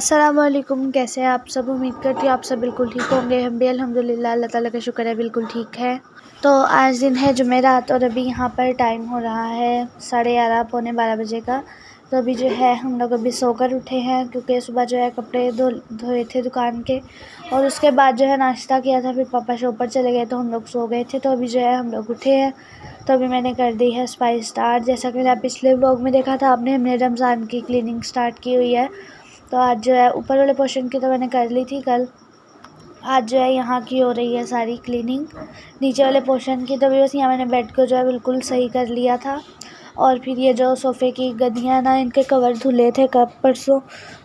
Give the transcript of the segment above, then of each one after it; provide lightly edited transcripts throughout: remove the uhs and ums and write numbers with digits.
अस्सलामुअलैकुम। कैसे हैं आप सब? उम्मीद करती हूँ आप सब बिल्कुल ठीक होंगे। हम भी अल्हम्दुलिल्लाह अल्लाह ताला का शुक्र है बिल्कुल ठीक है। तो आज दिन है जुमेरात और अभी यहाँ पर टाइम हो रहा है 11:30 पौने 12 बजे का। तो अभी जो है हम लोग अभी सोकर उठे हैं क्योंकि सुबह जो है कपड़े धोए थे दुकान के, और उसके बाद जो है नाश्ता किया था, फिर पापा शॉप पर चले गए तो हम लोग सो गए थे। तो अभी जो है हम लोग उठे हैं, तो अभी मैंने कर दी है सफाई स्टार्ट। जैसा कि मैंने पिछले व्लॉग में देखा था आपने, हमने रमज़ान की क्लीनिंग स्टार्ट की हुई है। तो आज जो है ऊपर वाले पोर्शन की तो मैंने कर ली थी कल, आज जो है यहाँ की हो रही है सारी क्लीनिंग। नीचे वाले पोर्शन की तो भी बस यहाँ मैंने बेड को जो है बिल्कुल सही कर लिया था, और फिर ये जो सोफ़े की गद्दियाँ ना, इनके कवर धुले थे कब परसों,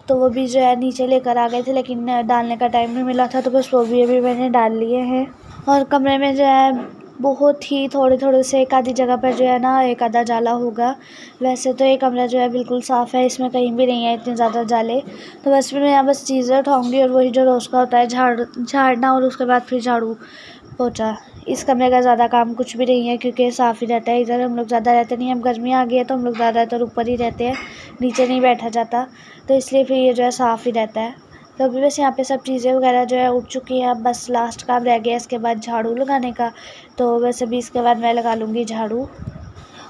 तो वो भी जो है नीचे लेकर आ गए थे, लेकिन डालने का टाइम नहीं मिला था, तो बस वो भी अभी मैंने डाल लिए हैं। और कमरे में जो है बहुत ही थोड़े से एक आधी जगह पर जो है ना एक आधा जाला होगा। वैसे तो ये कमरा जो है बिल्कुल साफ़ है, इसमें कहीं भी नहीं है इतने ज़्यादा जाले। तो बस फिर मैं यहाँ बस चीज़ें उठाऊँगी और वही जो रोज़ का होता है झाड़ना, और उसके बाद फिर झाड़ू पोछा। इस कमरे का ज़्यादा काम कुछ भी नहीं है क्योंकि साफ़ ही रहता है। इधर हम लोग ज़्यादा रहते नहीं हैं, अब गर्मी आ गई है तो हम लोग ज़्यादातर ऊपर ही रहते हैं, नीचे नहीं बैठा जाता, तो इसलिए फिर ये जो है साफ़ ही रहता है। तो अभी बस यहाँ पे सब चीज़ें वगैरह जो है उठ चुकी हैं, अब बस लास्ट काम रह गया इसके बाद झाड़ू लगाने का। तो बस अभी इसके बाद मैं लगा लूँगी झाड़ू।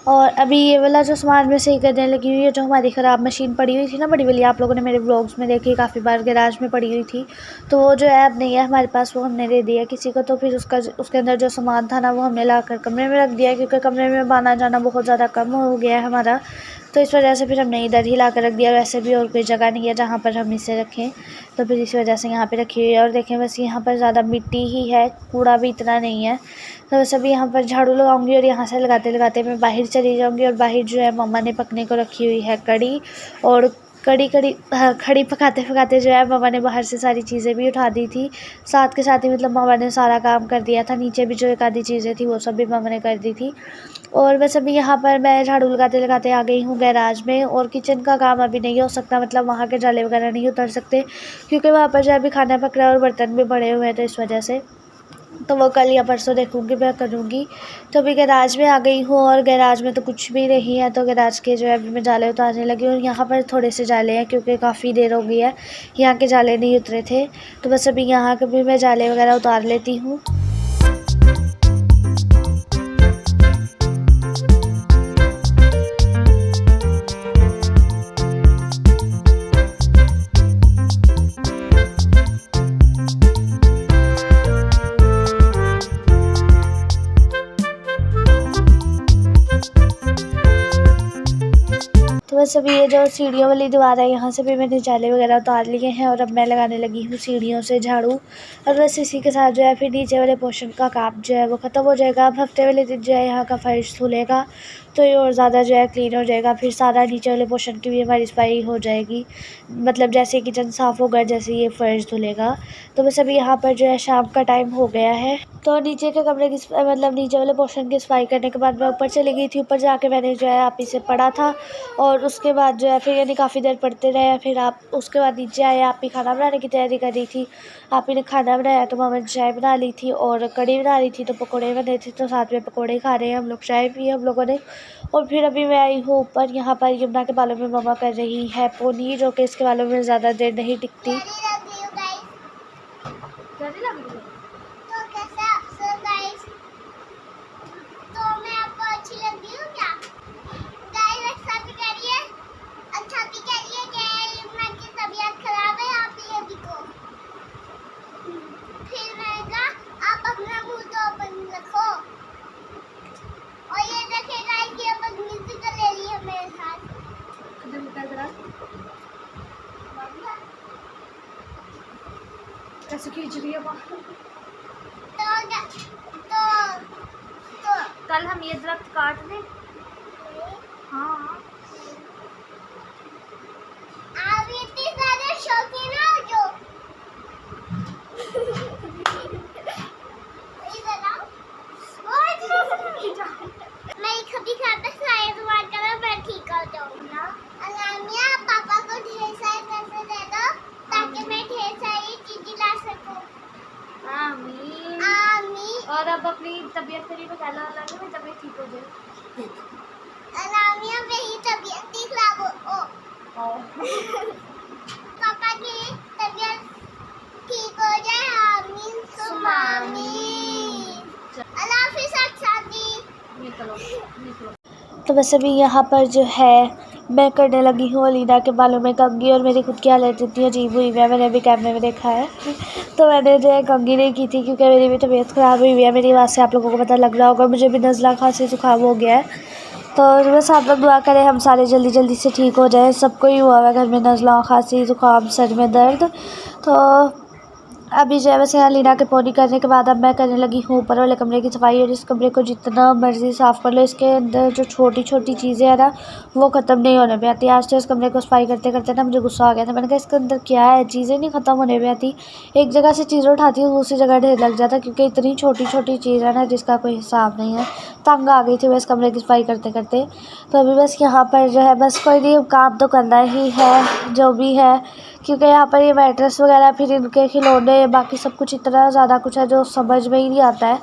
और अभी ये वाला जो सामान मैं सही करने लगी हुई है, जो हमारी ख़राब मशीन पड़ी हुई थी ना बड़ी वाली, आप लोगों ने मेरे व्लॉग्स में देखी काफ़ी बार, गैराज में पड़ी हुई थी, तो वो जो है अब नहीं है हमारे पास, वो हमने दे दिया किसी को। तो फिर उसके अंदर जो सामान था ना वो हमने ला कर कमरे में रख दिया, क्योंकि कमरे में आना जाना बहुत ज़्यादा कम हो गया है हमारा, तो इस वजह से फिर हमने इधर ही ला कर रख दिया। वैसे भी और कोई जगह नहीं है जहाँ पर हम इसे रखें, तो फिर इस वजह से यहाँ पे रखी हुई है। और देखें बस यहाँ पर ज़्यादा मिट्टी ही है, कूड़ा भी इतना नहीं है। तो बस अभी यहाँ पर झाड़ू लगाऊंगी और यहाँ से लगाते लगाते मैं बाहर चली जाऊँगी। और बाहर जो है मम्मा ने पकने को रखी हुई है कड़ी, और खड़ी पकाते पकाते जो है मम्मा ने बाहर से सारी चीज़ें भी उठा दी थी, साथ के साथ ही मतलब मम्मा ने सारा काम कर दिया था। नीचे भी जो एक आधी चीज़ें थी वो सब भी मम्मा ने कर दी थी। और बस अभी यहाँ पर मैं झाड़ू लगाते लगाते आ गई हूँ गैराज में, और किचन का काम अभी नहीं हो सकता, मतलब वहाँ के जाले वगैरह नहीं उतर सकते क्योंकि वहाँ पर जो अभी खाना पक रहा है और बर्तन भी बड़े हुए हैं, तो इस वजह से तो वो कल या परसों देखूँगी मैं करूँगी। तो अभी गैराज में आ गई हूँ, और गैराज में तो कुछ भी नहीं है, तो गैराज के जो है अभी मैं जाले उतारने लगी हूँ। और यहाँ पर थोड़े से जाले हैं क्योंकि काफ़ी देर हो गई है यहाँ के जाले नहीं उतरे थे, तो बस अभी यहाँ के भी मैं जाले वगैरह उतार लेती हूँ। तो बस अभी ये जो सीढ़ियों वाली दीवार है यहाँ से भी मैंने जाले वगैरह उतार लिए हैं, और अब मैं लगाने लगी हूँ सीढ़ियों से झाड़ू। और बस इसी के साथ जो है फिर नीचे वाले पोर्शन का काम जो है वो ख़त्म हो जाएगा। अब हफ्ते वाले दिन जो है यहाँ का फर्श धुलेगा तो ये और ज़्यादा जो है क्लीन हो जाएगा, फिर सारा नीचे वाले पोर्शन की भी हमारी सफाई हो जाएगी, मतलब जैसे किचन साफ़ होगा जैसे ये फर्श धुलेगा। तो बस अभी यहाँ पर जो है शाम का टाइम हो गया है, तो नीचे के कमरे की मतलब नीचे वाले पोर्शन की सफाई करने के बाद मैं ऊपर चली गई थी। ऊपर जाके मैंने जो है आप इसे पढ़ा था, और उसके बाद जो है फिर यानी काफ़ी देर पढ़ते रहे। फिर आप उसके बाद नीचे आए, आप ही खाना बनाने की तैयारी कर रही थी। आप ही ने खाना बनाया तो मामा ने चाय बना ली थी, और कड़ी बना रही थी, तो पकौड़े बने थे, तो साथ में पकौड़े खा रहे हैं हम लोग, चाय पी हम लोगों ने। और फिर अभी मैं आई हूँ ऊपर, यहाँ पर यमुना के बालों में मम्मा कर रही है पोनी, जो कि इसके बालों में ज़्यादा देर नहीं टिकती। कैसे खींच रही है तो कल हम ये दरख्त काट दें। हाँ आप इतनी ज़्यादा शौकीन हो जो मैं कभी खाता खाए तो मैं ठीक हो जाऊंगा। अलामिया पापा को ढेर सारे पैसे दे दो ताकि मैं ढेर सारी चीजें ला सकूं। आमीन आमीन। और अब अपनी तबीयत करी तो कहना लगे मैं तबीयत ठीक हो जाए। अलामिया मेरी तबीयत ठीक ला वो पापा की तबीयत ठीक हो जाए, आमीन सुम आमीन। अल्लाह हाफिज़ अच्छा जी। तो बस अभी यहाँ पर जो है मैं करने लगी हूँ अलीना के बालों में कंघी, और मेरी खुद की हालत इतनी अजीब हुई है, मैंने अभी कैमरे में देखा है। तो मैंने जो है कंघी नहीं की थी क्योंकि मेरी भी तबीयत ख़राब हुई है। मेरी आवाज़ से आप लोगों को पता लग रहा होगा, मुझे भी नज़ला खांसी जुकाम हो गया है। तो बस आप लोग दुआ करें हम सारे जल्दी जल्दी से ठीक हो जाए। सबको ही हुआ है घर में नज़ला खांसी जुकाम, सर में दर्द। तो अभी जो है वैसे अलीना के पोनी करने के बाद अब मैं करने लगी हूँ ऊपर वाले कमरे की सफाई। और इस कमरे को जितना मर्ज़ी साफ़ कर लो, इसके अंदर जो छोटी छोटी चीज़ें हैं ना वो ख़त्म नहीं होने पे आती। आज तो इस कमरे को सफाई करते करते ना मुझे गुस्सा आ गया था। मैंने कहा इसके अंदर क्या है, चीज़ें नहीं ख़त्म होने पे आती। एक जगह से चीज़ें उठाती हूँ दूसरी जगह ढेर लग जाता, क्योंकि इतनी छोटी छोटी चीज़ है ना जिसका कोई हिसाब नहीं है। तंग आ गई थी मैं इस कमरे की सफाई करते करते। तो अभी बस यहाँ पर जो है बस कोई नहीं, काम तो करना ही है जो भी है, क्योंकि यहाँ पर ये मैट्रेस वगैरह फिर इनके खिलौने बाकी सब कुछ इतना ज़्यादा कुछ है जो समझ में ही नहीं आता है।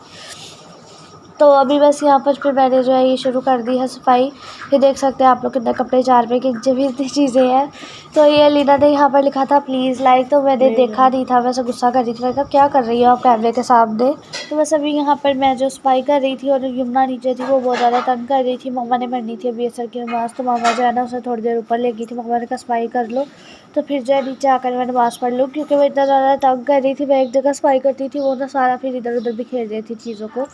तो अभी बस यहाँ पर फिर मैंने जो है ये शुरू कर दी है सफाई। ये देख सकते हैं आप लोग कितने कपड़े चार पे किंचे भी इतनी चीज़ें हैं। तो ये अलीना ने यहाँ पर लिखा था प्लीज़ लाइक, तो मैंने देखा नहीं था, वैसे गुस्सा कर रही थी। मैंने कहा क्या कर रही हो आप कैमरे के सामने। तो बस अभी यहाँ पर मैं जो सफाई कर रही थी और यमुना नीचे थी वो बहुत ज़्यादा तंग कर रही थी। मम्मा ने पढ़नी थी अभी असर की नमाज़, तो मम्मा जो है ना उसे थोड़ी देर ऊपर ले गई थी। मम्मा ने कहा सफाई कर लो तो फिर जो है नीचे आकर मैं नमाज़ पढ़ लूँ, क्योंकि वो इतना ज़्यादा तंग कर रही थी। मैं एक जगह सफाई करती थी वो ना सारा फिर इधर उधर बिखेर रही थी चीज़ों को।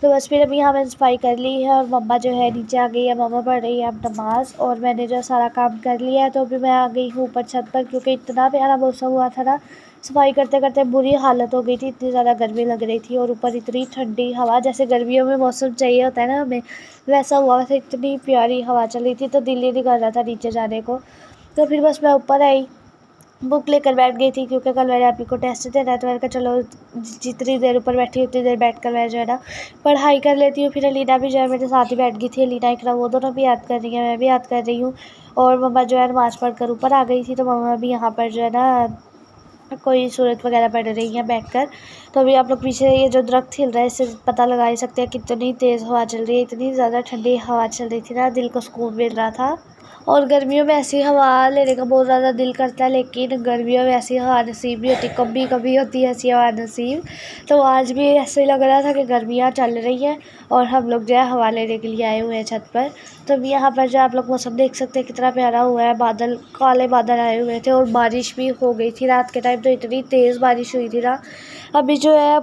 तो बस फिर अभी यहाँ मैंने सफाई कर ली है और मम्मा जो है नीचे आ गई है। मम्मा पढ़ रही है अब नमाज़, और मैंने जो सारा काम कर लिया है। तो अभी मैं आ गई हूँ ऊपर छत पर, क्योंकि इतना प्यारा मौसम हुआ था ना, सफाई करते करते बुरी हालत हो गई थी, इतनी ज़्यादा गर्मी लग रही थी। और ऊपर इतनी ठंडी हवा, जैसे गर्मियों में मौसम चाहिए होता है ना हमें, वैसा हुआ। वैसे इतनी प्यारी हवा चल रही थी तो दिल ही नहीं कर रहा था नीचे जाने को। तो फिर बस मैं ऊपर आई, बुक लेकर बैठ गई थी, क्योंकि कल मेरे आपी को टेस्ट देना है। तो मैंने कहा चलो जितनी देर ऊपर बैठी उतनी देर बैठ कर मैं जो है ना पढ़ाई कर लेती हूँ। फिर अलीना भी जो है मेरे साथ ही बैठ गई थी। अलीना इकरा वो दोनों भी याद कर रही हैं, मैं भी याद कर रही हूँ। और मम्मा जो है नमाज़ पढ़ कर ऊपर आ गई थी, तो मम्मा भी यहाँ पर जो है ना कोई सूरत वगैरह पढ़ रही हैं बैठकर। तो अभी आप लोग पीछे ये जो दरख्त हिल रहा है इससे पता लगा ही सकते हैं कितनी तेज़ हवा चल रही है। इतनी ज़्यादा ठंडी हवा चल रही थी ना, दिल को सुकून मिल रहा था। और गर्मियों में ऐसी हवा लेने का बहुत ज़्यादा दिल करता है, लेकिन गर्मियों में ऐसी हवा नसीब भी होती, कभी कभी होती है ऐसी हवा नसीब। तो आज भी ऐसे लग रहा था कि गर्मियाँ चल रही हैं और हम लोग जो है हवा लेने के लिए आए हुए हैं छत पर। तो अभी यहाँ पर जो आप लोग मौसम देख सकते हैं कितना प्यारा हुआ है, बादल काले बादल आए हुए थे और बारिश भी हो गई थी रात के टाइम। तो इतनी तेज़ बारिश हुई थी ना, अभी जो है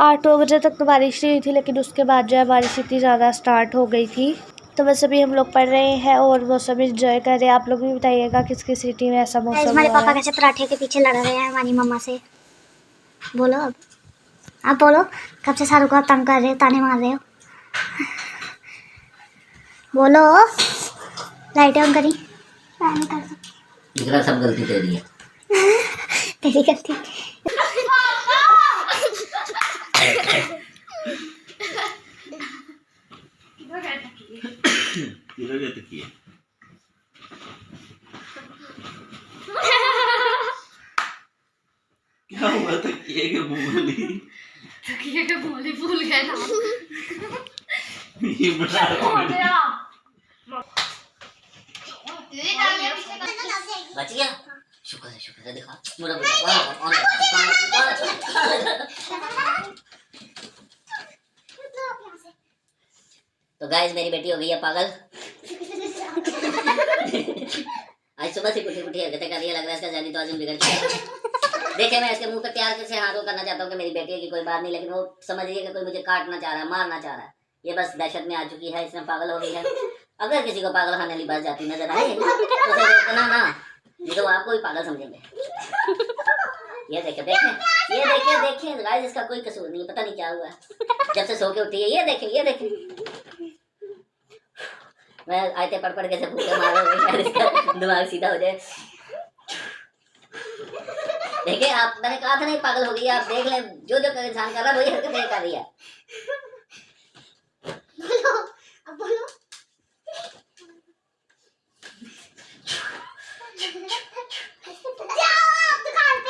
8 बजे तक तो बारिश नहीं हुई थी, लेकिन उसके बाद जो है बारिश इतनी ज़्यादा स्टार्ट हो गई थी। तो बस अभी हम लोग पढ़ रहे हैं और मौसम इंजॉय कर रहे हैं। आप लोग भी बताइएगा किस किस सिटी में ऐसा मौसम हमारे हुआ पापा है। कैसे पराठे के पीछे लड़ रहे हैं हमारी मम्मा से। बोलो अब, आप बोलो, कब से शाहरुख को आप तंग कर रहे हो, ताने मार रहे हो, बोलो। लाइटें ऑन करी, इतना सब गलती तेरी है। तेरी गलती। क्या हुआ तकिए के मूली? तकिए के मूली भूल गए ना। ये बता बच गया। शुक्र है देखा मेरा तो गाइस मेरी बेटी हो गई है पागल। आज सुबह से कुछ हरकतें कर रही है, लग रहा है इसका ज़हनी तवाज़ुन बिगड़ चुका है। देखिए मैं इसके मुंह पे प्यार से हाथों करना चाहता हूँ कि मेरी बेटी की कोई बात नहीं, लेकिन वो समझ रही है कि कोई मुझे काटना चाह रहा है, मारना चाह रहा है। ये बस दहशत में आ चुकी है, इसमें पागल हो गई है। अगर किसी को पागल खाने वाली बात जाती नजर आए तो उसे रोकना ना, नहीं तो आपको भी पागल समझेंगे। ये देखिए गाइस, इसका कोई कसूर नहीं, पता नहीं क्या हुआ है जब से सो के उठी है। ये देखें मैं आयते पढ़ पढ़ के से भूखे मार रहा हूँ, इसका दिमाग सीधा हो जाए। देखिए आप, मैंने कहा था नहीं पागल हो गई है। आप देख लें जो जो इंसान कर रहा है वही हरकतें कर रही है। बोलो।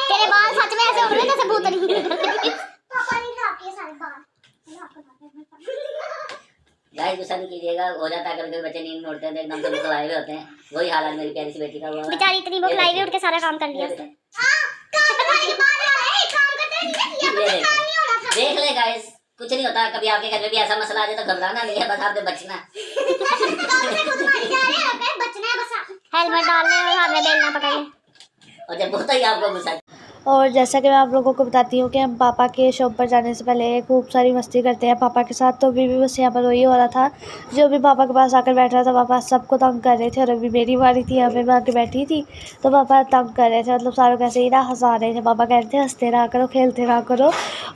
तेरे बाल सच में ऐसे उड़ रहे जैसे भूतनी। पापा ने खा के सारे बाल। गाइस गुस्सा नहीं कीजिएगा, हो जाता है कभी कभी बच्चे नींद में उठते हैं तो एकदम से बुखलाए हुए होते हैं, वही हाल आज मेरी प्यारी सी बेटी का हुआ है। बेचारी इतनी भूख लाई हुई, उठ के सारा काम कर लिया। देख ले गाइस, कुछ नहीं होता, कभी आपके घर में भी ऐसा मसला आ जाए तो घबराना नहीं है, बस आपने बचना। हेलमेट डालने और हाथ में बेलना पकड़िए। और जब होता ही आपको गुस्सा। और जैसा कि मैं आप लोगों को बताती हूँ कि हम पापा के शॉप पर जाने से पहले खूब सारी मस्ती करते हैं पापा के साथ। तो अभी भी बस यहाँ पर वही हो रहा था, जो भी पापा के पास आकर बैठ रहा था, पापा सबको तंग कर रहे थे। और अभी मेरी बारी थी, यहाँ पे मैं आके बैठी थी तो पापा तंग कर रहे थे, मतलब सारों कैसे ही ना हंसा रहे थे। पापा कह रहे थे हंसते रहा करो, खेलते रहा करो।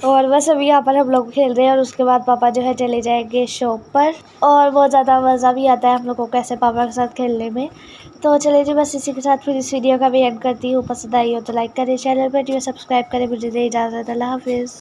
और बस अभी यहाँ पर हम लोग खेल रहे हैं और उसके बाद पापा जो है चले जाएंगे शॉप पर। और बहुत ज़्यादा मज़ा भी आता है हम लोगों को ऐसे पापा के साथ खेलने में। तो चलिए जी, बस इसी के साथ फिर इस वीडियो का भी एंड करती हूँ। पसंद आई हो तो लाइक करें, चैनल पर जो सब्सक्राइब करें। मुझे दे इजाज़त, अल्लाह हाफिज़।